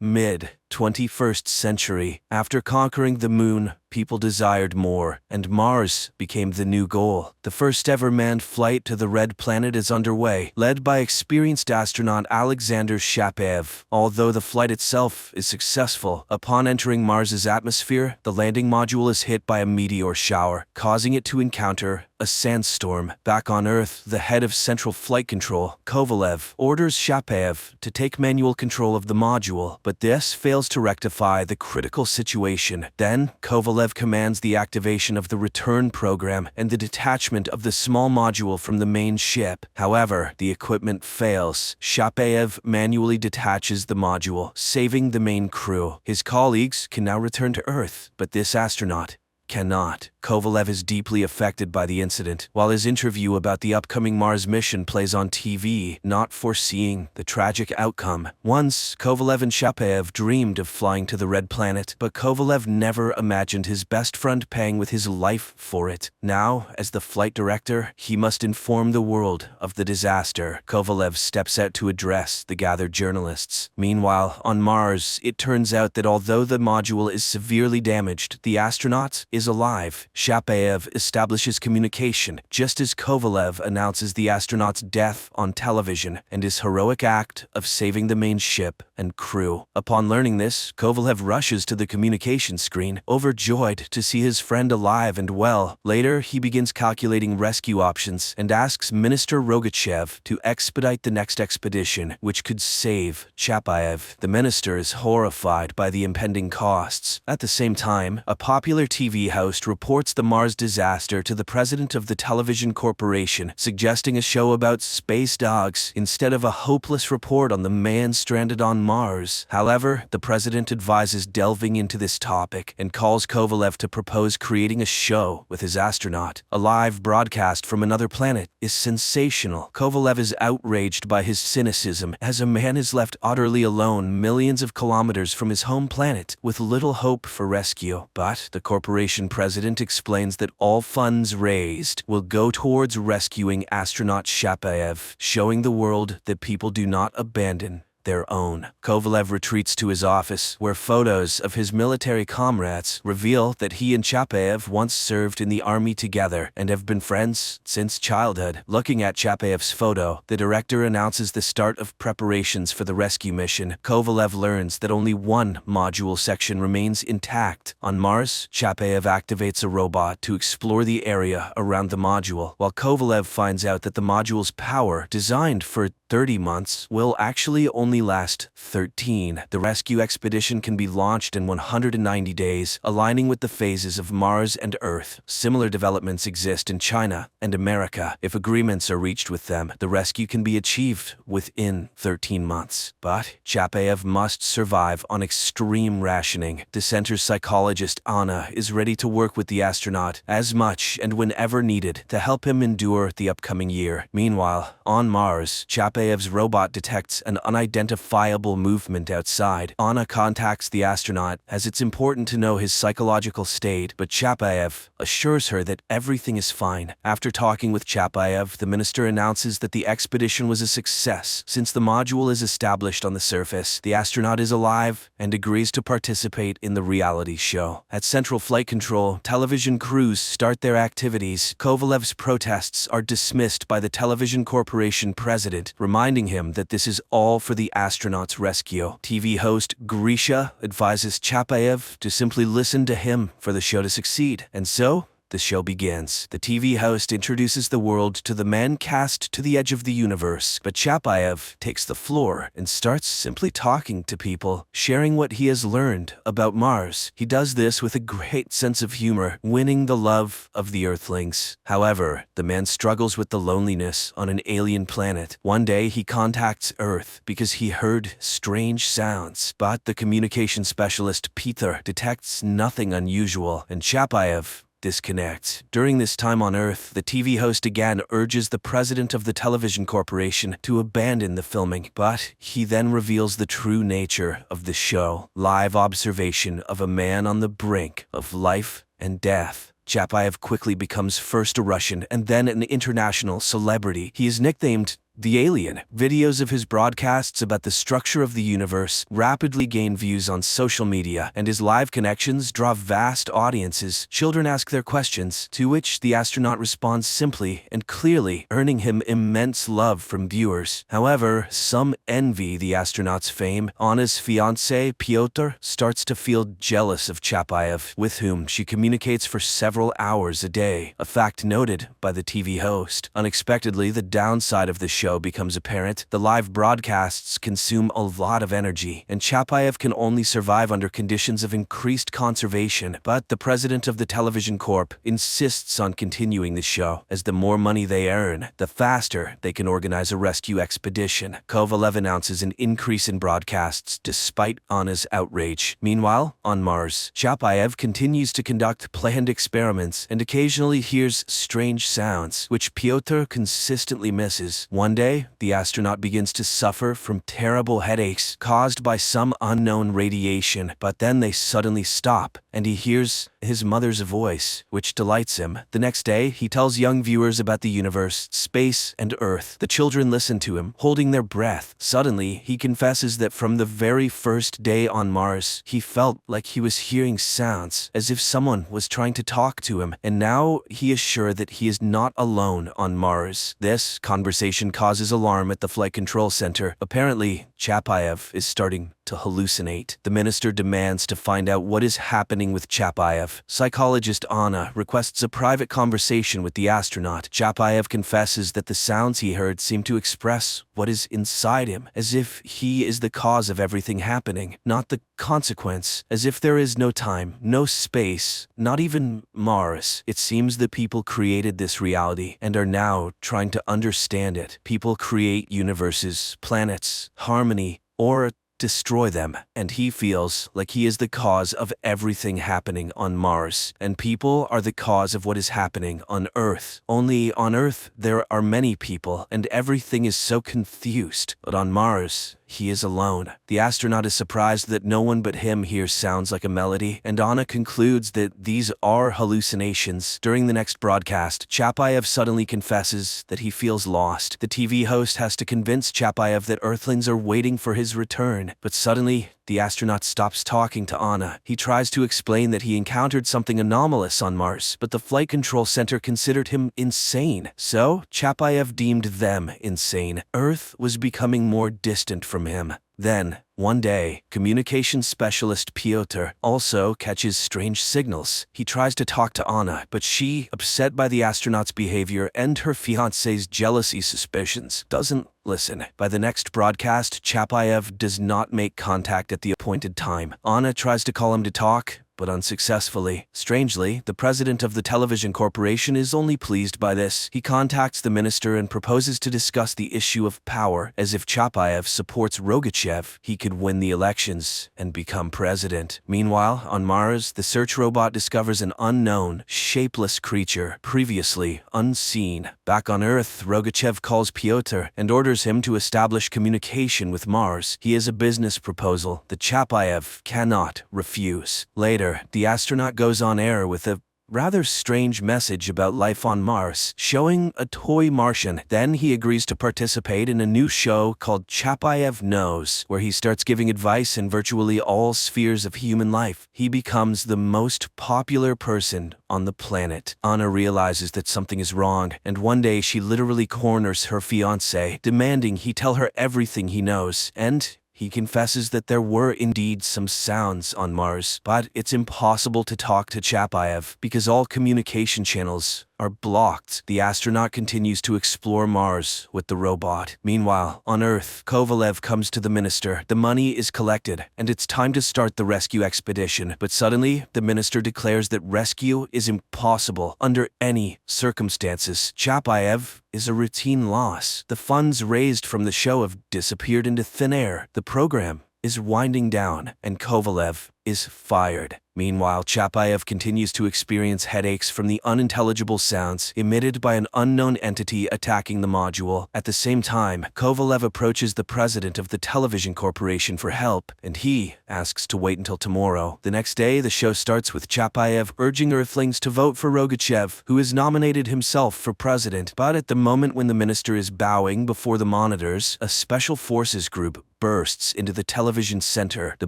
Mid-21st century, after conquering the moon, people desired more, and Mars became the new goal. The first ever manned flight to the Red Planet is underway, led by experienced astronaut Alexander Shapaev. Although the flight itself is successful, upon entering Mars's atmosphere, the landing module is hit by a meteor shower, causing it to encounter a sandstorm. Back on Earth, the head of Central Flight Control, Kovalev, orders Shapaev to take manual control of the module, but this fails to rectify the critical situation. Then, Kovalev commands the activation of the return program and the detachment of the small module from the main ship. However, the equipment fails. Shapaev manually detaches the module, saving the main crew. His colleagues can now return to Earth, but this astronaut cannot. Kovalev is deeply affected by the incident, while his interview about the upcoming Mars mission plays on TV, not foreseeing the tragic outcome. Once, Kovalev and Shapaev dreamed of flying to the Red Planet, but Kovalev never imagined his best friend paying with his life for it. Now, as the flight director, he must inform the world of the disaster. Kovalev steps out to address the gathered journalists. Meanwhile, on Mars, it turns out that although the module is severely damaged, the astronaut is alive. Shapaev establishes communication just as Kovalev announces the astronaut's death on television and his heroic act of saving the main ship and crew. Upon learning this, Kovalev rushes to the communication screen, overjoyed to see his friend alive and well. Later, he begins calculating rescue options and asks Minister Rogachev to expedite the next expedition, which could save Shapaev. The minister is horrified by the impending costs. At the same time, a popular TV host reports the Mars disaster to the president of the television corporation, suggesting a show about space dogs instead of a hopeless report on the man stranded on Mars. However, the president advises delving into this topic and calls Kovalev to propose creating a show with his astronaut. A live broadcast from another planet is sensational. Kovalev is outraged by his cynicism as a man is left utterly alone millions of kilometers from his home planet with little hope for rescue. But the corporation president explains that all funds raised will go towards rescuing astronaut Shapaev, showing the world that people do not abandon their own. Kovalev retreats to his office, where photos of his military comrades reveal that he and Shapaev once served in the army together and have been friends since childhood. Looking at Shapaev's photo, the director announces the start of preparations for the rescue mission. Kovalev learns that only one module section remains intact. On Mars, Shapaev activates a robot to explore the area around the module, while Kovalev finds out that the module's power, designed for 30 months, will actually only last 13. The rescue expedition can be launched in 190 days, aligning with the phases of Mars and Earth. Similar developments exist in China and America. If agreements are reached with them, the rescue can be achieved within 13 months. But Shapaev must survive on extreme rationing. The center's psychologist Anna is ready to work with the astronaut as much and whenever needed to help him endure the upcoming year. Meanwhile, on Mars, Shapaev's robot detects an unidentifiable movement outside. Anna contacts the astronaut as it's important to know his psychological state, but Shapaev assures her that everything is fine. After talking with Shapaev, the minister announces that the expedition was a success. Since the module is established on the surface, the astronaut is alive and agrees to participate in the reality show. At Central Flight Control, television crews start their activities. Kovalev's protests are dismissed by the television corporation president, reminding him that this is all for the astronaut's rescue. TV host Grisha advises Shapaev to simply listen to him for the show to succeed. And so, the show begins. The TV host introduces the world to the man cast to the edge of the universe, but Shapaev takes the floor and starts simply talking to people, sharing what he has learned about Mars. He does this with a great sense of humor, winning the love of the Earthlings. However, the man struggles with the loneliness on an alien planet. One day, he contacts Earth because he heard strange sounds, but the communication specialist Peter detects nothing unusual, and Shapaev disconnects. During this time on Earth, the TV host again urges the president of the television corporation to abandon the filming, but he then reveals the true nature of the show. Live observation of a man on the brink of life and death. Shapaev quickly becomes first a Russian and then an international celebrity. He is nicknamed The alien. Videos of his broadcasts about the structure of the universe rapidly gain views on social media, and his live connections draw vast audiences. Children ask their questions, to which the astronaut responds simply and clearly, earning him immense love from viewers. However, some envy the astronaut's fame. Anna's fiancé, Pyotr, starts to feel jealous of Chapayev, with whom she communicates for several hours a day, a fact noted by the TV host. Unexpectedly, the downside of the show becomes apparent. The live broadcasts consume a lot of energy, and Chapayev can only survive under conditions of increased conservation. But the president of the television corp insists on continuing the show, as the more money they earn, the faster they can organize a rescue expedition. Kovalev announces an increase in broadcasts despite Anna's outrage. Meanwhile, on Mars, Chapayev continues to conduct planned experiments and occasionally hears strange sounds, which Pyotr consistently misses. One day, the astronaut begins to suffer from terrible headaches caused by some unknown radiation, but then they suddenly stop, and he hears his mother's voice, which delights him. The next day, he tells young viewers about the universe, space, and Earth. The children listen to him, holding their breath. Suddenly, he confesses that from the very first day on Mars, he felt like he was hearing sounds, as if someone was trying to talk to him, and now he is sure that he is not alone on Mars. This conversation causes alarm at the flight control center. Apparently, Chapayev is starting to hallucinate. The minister demands to find out what is happening with Chapayev. Psychologist Anna requests a private conversation with the astronaut. Chapayev confesses that the sounds he heard seem to express what is inside him, as if he is the cause of everything happening, not the consequence, as if there is no time, no space, not even Mars. It seems that people created this reality and are now trying to understand it. People create universes, planets, harmony, or destroy them, and he feels like he is the cause of everything happening on Mars, and people are the cause of what is happening on Earth. Only on Earth there are many people, and everything is so confused, but on Mars, he is alone. The astronaut is surprised that no one but him hears sounds like a melody, and Anna concludes that these are hallucinations. During the next broadcast, Chapayev suddenly confesses that he feels lost. The TV host has to convince Chapayev that Earthlings are waiting for his return, but suddenly, the astronaut stops talking to Anna. He tries to explain that he encountered something anomalous on Mars, but the flight control center considered him insane. So, Chapayev deemed them insane. Earth was becoming more distant from him. Then, one day, communications specialist Pyotr also catches strange signals. He tries to talk to Anna, but she, upset by the astronaut's behavior and her fiancé's jealousy suspicions, doesn't listen. By the next broadcast, Chapayev does not make contact at the appointed time. Anna tries to call him to talk, but unsuccessfully. Strangely, the president of the television corporation is only pleased by this. He contacts the minister and proposes to discuss the issue of power, as if Chapayev supports Rogachev, he could win the elections and become president. Meanwhile, on Mars, the search robot discovers an unknown, shapeless creature, previously unseen. Back on Earth, Rogachev calls Pyotr and orders him to establish communication with Mars. He has a business proposal that Chapayev cannot refuse. Later, the astronaut goes on air with a rather strange message about life on Mars, showing a toy Martian. Then he agrees to participate in a new show called Chapayev Knows, where he starts giving advice in virtually all spheres of human life. He becomes the most popular person on the planet. Anna realizes that something is wrong, and one day she literally corners her fiancé, demanding he tell her everything he knows, and he confesses that there were indeed some sounds on Mars, but it's impossible to talk to Chapayev because all communication channels are blocked. The astronaut continues to explore Mars with the robot. Meanwhile, on Earth, Kovalev comes to the minister. The money is collected, and it's time to start the rescue expedition. But suddenly, the minister declares that rescue is impossible under any circumstances. Chapayev is a routine loss. The funds raised from the show have disappeared into thin air. The program is winding down, and Kovalev is fired. Meanwhile, Chapayev continues to experience headaches from the unintelligible sounds emitted by an unknown entity attacking the module. At the same time, Kovalev approaches the president of the television corporation for help, and he asks to wait until tomorrow. The next day, the show starts with Chapayev urging Earthlings to vote for Rogachev, who has nominated himself for president. But at the moment when the minister is bowing before the monitors, a special forces group bursts into the television center. The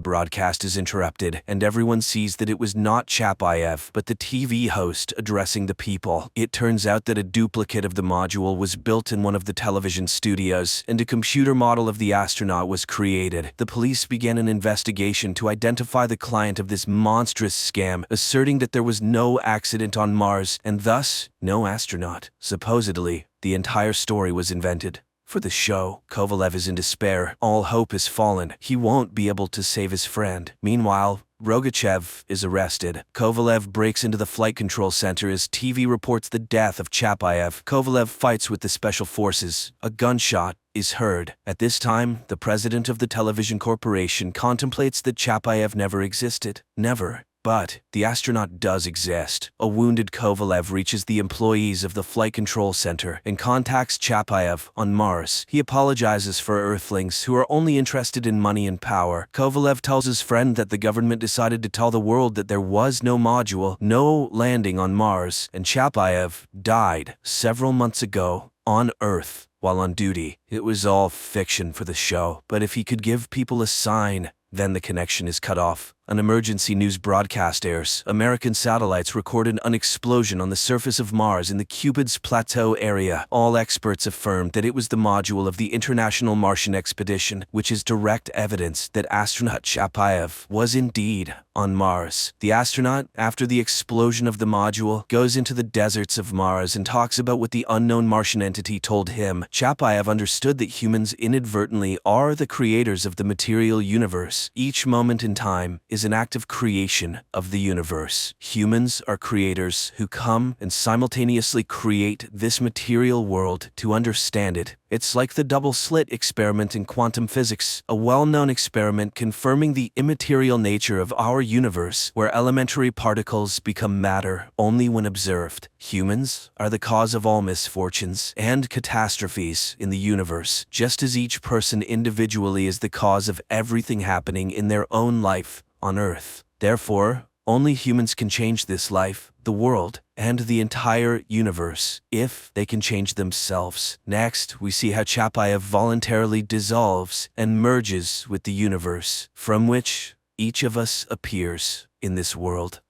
broadcast is interrupted, and everyone sees that it was not Chapayev, but the TV host addressing the people. It turns out that a duplicate of the module was built in one of the television studios, and a computer model of the astronaut was created. The police began an investigation to identify the client of this monstrous scam, asserting that there was no accident on Mars, and thus, no astronaut. Supposedly, the entire story was invented for the show. Kovalev is in despair. All hope is fallen. He won't be able to save his friend. Meanwhile, Rogachev is arrested. Kovalev breaks into the flight control center as TV reports the death of Chapayev. Kovalev fights with the special forces. A gunshot is heard. At this time, the president of the television corporation contemplates that Chapayev never existed. Never. But the astronaut does exist. A wounded Kovalev reaches the employees of the flight control center and contacts Chapayev on Mars. He apologizes for Earthlings who are only interested in money and power. Kovalev tells his friend that the government decided to tell the world that there was no module, no landing on Mars, and Chapayev died several months ago on Earth while on duty. It was all fiction for the show, but if he could give people a sign, then the connection is cut off. An emergency news broadcast airs. American satellites recorded an explosion on the surface of Mars in the Cupid's Plateau area. All experts affirmed that it was the module of the International Martian Expedition, which is direct evidence that astronaut Chapayev was indeed on Mars. The astronaut, after the explosion of the module, goes into the deserts of Mars and talks about what the unknown Martian entity told him. Chapayev understood that humans inadvertently are the creators of the material universe. Each moment in time is an act of creation of the universe. Humans are creators who come and simultaneously create this material world to understand it. It's like the double-slit experiment in quantum physics, a well-known experiment confirming the immaterial nature of our universe, where elementary particles become matter only when observed. Humans are the cause of all misfortunes and catastrophes in the universe, just as each person individually is the cause of everything happening in their own life on Earth. Therefore, only humans can change this life, the world, and the entire universe, if they can change themselves. Next, we see how Chapayev voluntarily dissolves and merges with the universe, from which each of us appears in this world.